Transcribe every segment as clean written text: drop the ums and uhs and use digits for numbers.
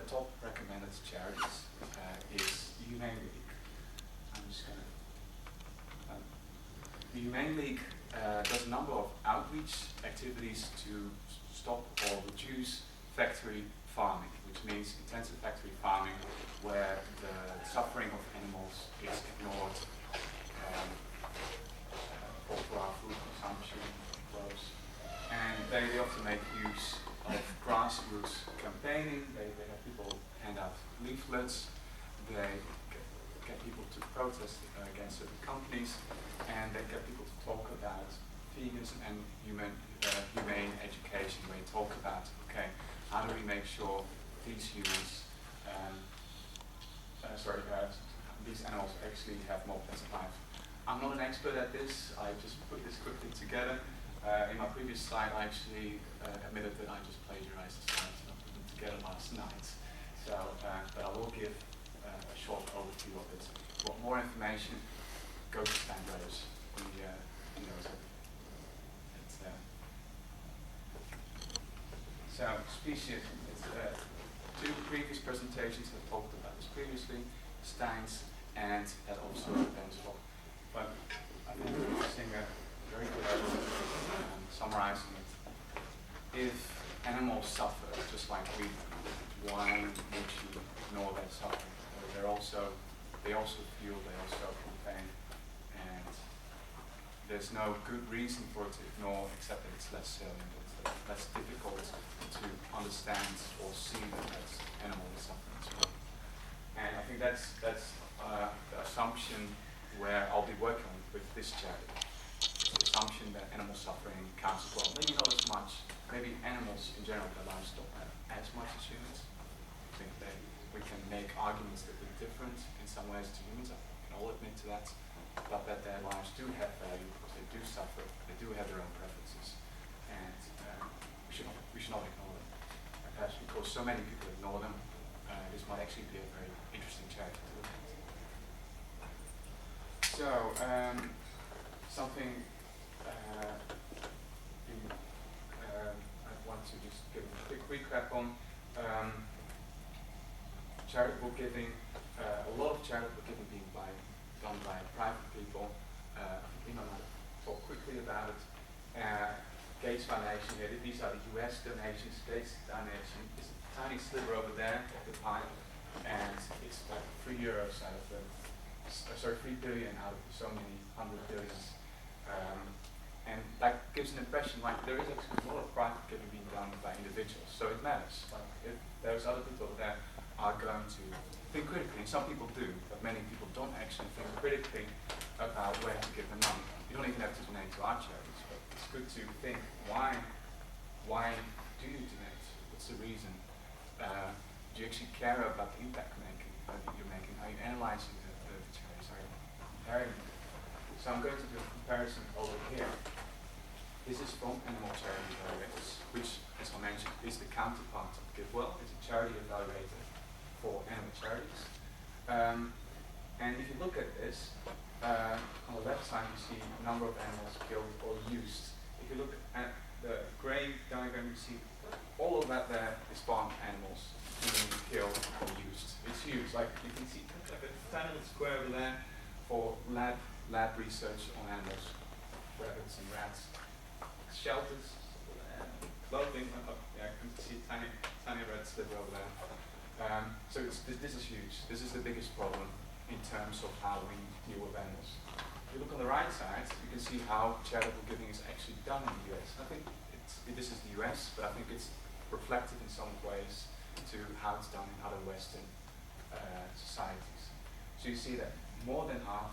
top recommended charities is Humane League. I'm just going to. The Humane League does a number of outreach activities to stop or reduce factory farming, which means intensive factory farming, where the suffering of animals is ignored for our food consumption grows. And they often make use of grassroots campaigning. They have people hand out leaflets. They get people to protest against certain companies, and they get people to talk about veganism and humane education, where you talk about, okay, how do we make sure these humans, these animals actually have more pleasant life. I'm not an expert at this. I just put this quickly together. In my previous slide, I actually admitted that I just plagiarized the slides and I put them together last night. So, but I will give a short overview of it. If you want more information, go to Stan Rose. He knows it. So, speciesism. Two previous presentations have talked about this previously, Stein's and also Ben's. But I think we're using a very good summarizing it. If animals suffer just like we do, why would you ignore their suffering? They also feel, they also feel pain, and there's no good reason for it to ignore except that it's less salient, it's less difficult to understand or see that that's animal is suffering as well. And I think that's the assumption where I'll be working with this charity. It's the assumption that animal suffering counts as well. Maybe not as much. Maybe animals in general, their lives don't matter as much as humans. I think that we can make arguments that they're different in some ways to humans. I think we can all admit to that. But that their lives do have value because they do suffer. They do have their own preferences, and we should not ignore them. And perhaps because so many people ignore them, this might actually be a very interesting charity to look at. So, something I want to just give a quick recap on. Charitable giving, a lot of charitable giving being done by private people. I think we might talk quickly about it. Gates Foundation, these are the US donations. Gates donation is a tiny sliver over there of the pie, and it's like €3 out of the 3 billion out of so many hundred billions. And that gives an impression like there is actually a lot of private giving being done by individuals, so it matters. Like if there's other people that are going to think critically, and some people do, but many people don't actually think critically about where to give the money. You don't even have to donate to our charities, but it's good to think why do you donate? What's the reason? Do you actually care about the impact you're making? Are you analyzing the charities? Are you comparing them? So I'm going to do a comparison over here. This is from Animal Charity Evaluators, which, as I mentioned, is the counterpart of GiveWell. It's a charity evaluator for animal charities. And if you look at this, on the left side you see a number of animals killed or used. If you look at the grey diagram, you see all of that there is farm animals being killed or used. It's huge. Like you can see like a tiny little square over there for lab research on animals, rabbits and rats, shelters, clothing. Yeah, you can see a tiny red sliver over there. So this is huge. This is the biggest problem in terms of how we deal with animals. If you look on the right side, you can see how charitable giving is actually done in the US. I think this is the US, but I think it's reflected in some ways to how it's done in other Western societies. So you see that more than half,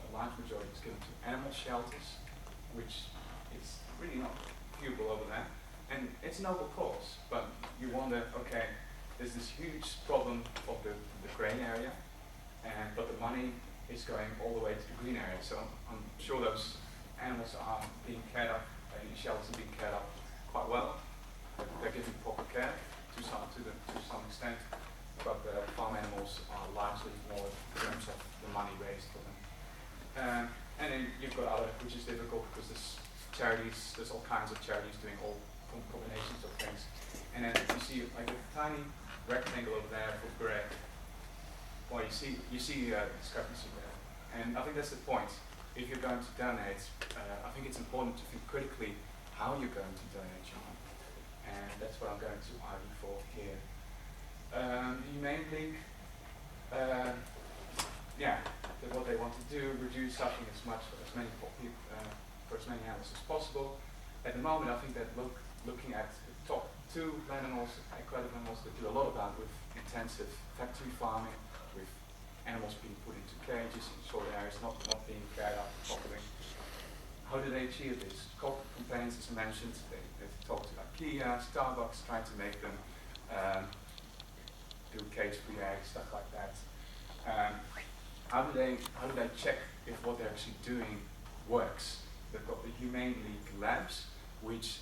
a large majority, is given to animal shelters, which is really not viewable over there. And it's a noble cause, but you wonder, okay, there's this huge problem of the grey area, but the money is going all the way to the green area. So I'm sure those animals are being cared up, shelters are being cared up quite well. They're given proper care to some extent, but the farm animals are largely ignored in terms of the money raised for them. And then you've got other, which is difficult because there's all kinds of charities doing all combinations of things. And then you see like a tiny rectangle over there for Greg. Well, you see discrepancy there. And I think that's the point. If you're going to donate, I think it's important to think critically how you're going to donate your money. And that's what I'm going to argue for here. The Humane League, what they want to do, reduce suffering as many people, for as many animals as possible. At the moment, I think that looking at the top two animals, aquatic animals, that do a lot of that with intensive factory farming, with animals being put into cages in short areas, not being cared after properly. How do they achieve this? Corporate campaigns, as I mentioned, they've talked to IKEA, Starbucks, trying to make them do cage-free eggs, stuff like that. How do they check if what they're actually doing works? They've got the Humane League labs, which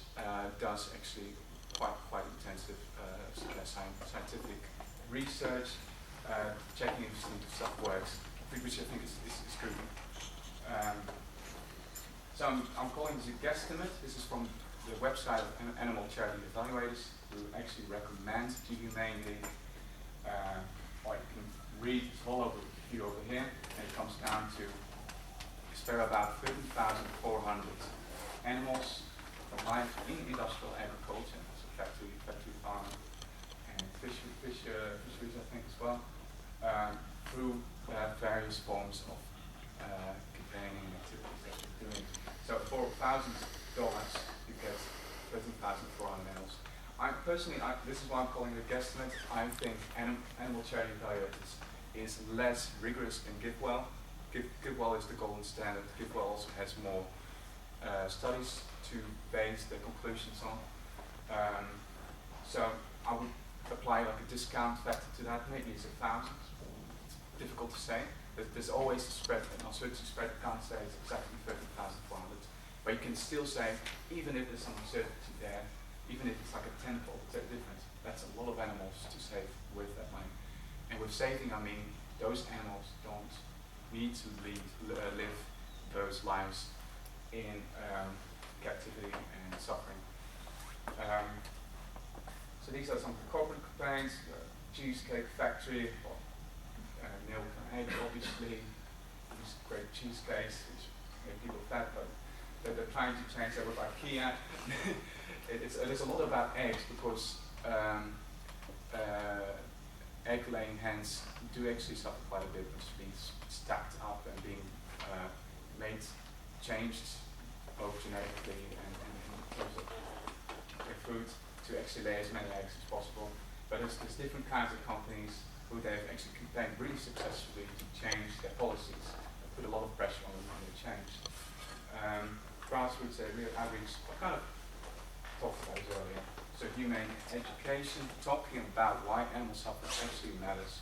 does actually quite intensive scientific research, checking if stuff works, which I think is good. So I'm calling this a guesstimate. This is from the website of Animal Charity Evaluators, who actually recommend the Humane League. Or you can read it's all over here, and it comes down to spare about 13,400 animals from life in industrial agriculture, so factory farming, and fisheries I think as well, through various forms of campaigning activities that we're doing. So for $1,000 you get 13,400 animals. This is why I'm calling it a guesstimate. I think Animal Charity Evaluators is less rigorous than GiveWell. GiveWell is the golden standard. GiveWell also has more studies to base their conclusions on. So I would apply like a discount factor to that. Maybe it's 1,000. It's difficult to say. There's always a spread, an uncertainty spread. You can't say it's exactly 13,400. But you can still say, even if there's some uncertainty there, even if it's like a tenfold difference, that's a lot of animals to save with that money. And with saving, I mean those animals don't need to live those lives in captivity and suffering. So these are some corporate campaigns: Cheesecake Factory, milk and egg, obviously. These great cheesecakes, which make people fat, but they're trying to change that with IKEA. There's a lot about eggs because egg-laying hens do actually suffer quite a bit, which means stacked up and being changed both genetically and in terms of their food to actually lay as many eggs as possible. But there's different kinds of companies who they've actually campaigned really successfully to change their policies and put a lot of pressure on them when they change. Grassroots outreach, I kind of talked about this earlier. So Humane Education, talking about why animal suffering actually matters.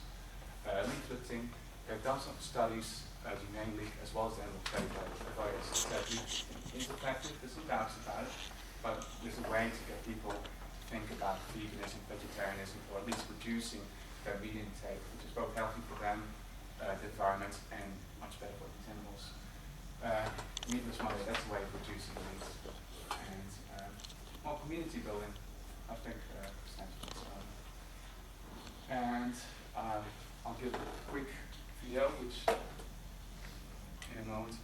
Leafleting, they've done some studies, the Humane League as well as the Animal Charity Evaluators, that is effective. There's some doubts about it, but there's a way to get people to think about veganism, vegetarianism, or at least reducing their meat intake, which is both healthy for them, the environment, and much better for these animals. Meatless money, that's a way of reducing meat. And more community building, I think, and I'll give a quick video, which in a moment.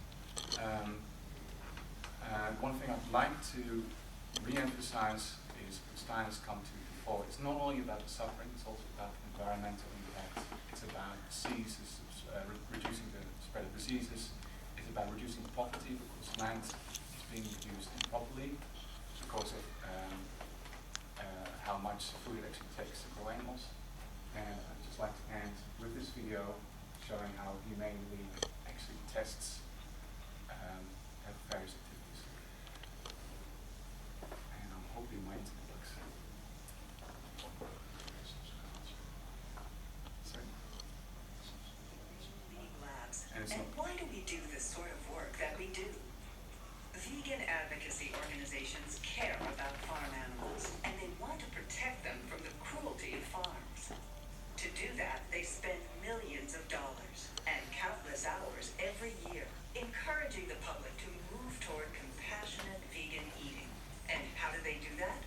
One thing I'd like to re-emphasize is, Stein has come to before, it's not only about the suffering, it's also about environmental impact. It's about diseases, reducing the spread of diseases. It's about reducing poverty because land is being used improperly because of how much food it actually takes to grow animals. And I'd just like to end with this video showing how Humane League actually tests various activities. And I'm hoping my internet works. And why do we do this sort of work that we do? Vegan advocacy organizations care about farm animals, and they want to protect them from the cruelty of farms. To do that, they spend millions of dollars and countless hours every year encouraging the public to move toward compassionate vegan eating. And how do they do that?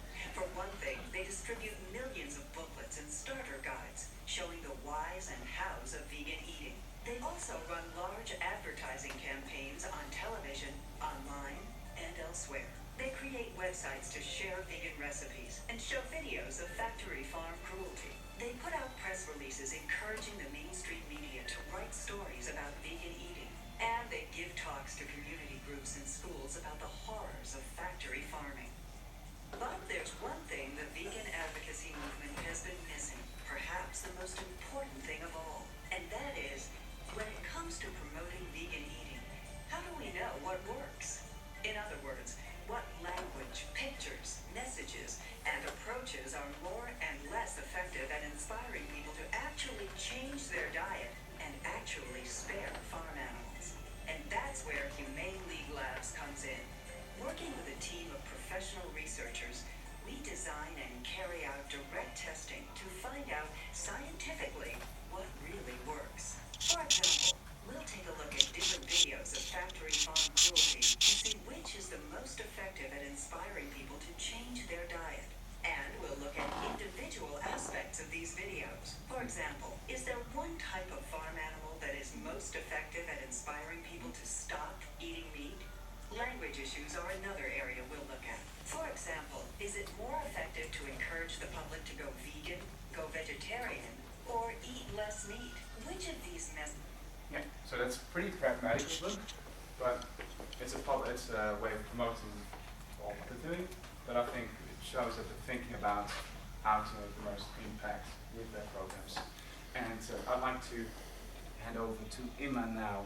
change their diet, and actually spare farm animals. And that's where Humane League Labs comes in. Working with a team of professional researchers, we design and carry out direct testing to find out scientifically what really works. For example, we'll take a look at different videos of factory farm cruelty to see which is the most effective at inspiring people to change their diet. And we'll look at individual aspects of these videos. For example, is there one type of farm animal that is most effective at inspiring people to stop eating meat? Language issues are another area we'll look at. For example, is it more effective to encourage the public to go vegan, go vegetarian, or eat less meat? Which of these methods? Yeah, so that's pretty pragmatic of them, but it's a way of promoting all what they're doing, but I think it shows that they're thinking about how to make the most impact with their programs. And I'd like to hand over to Imma now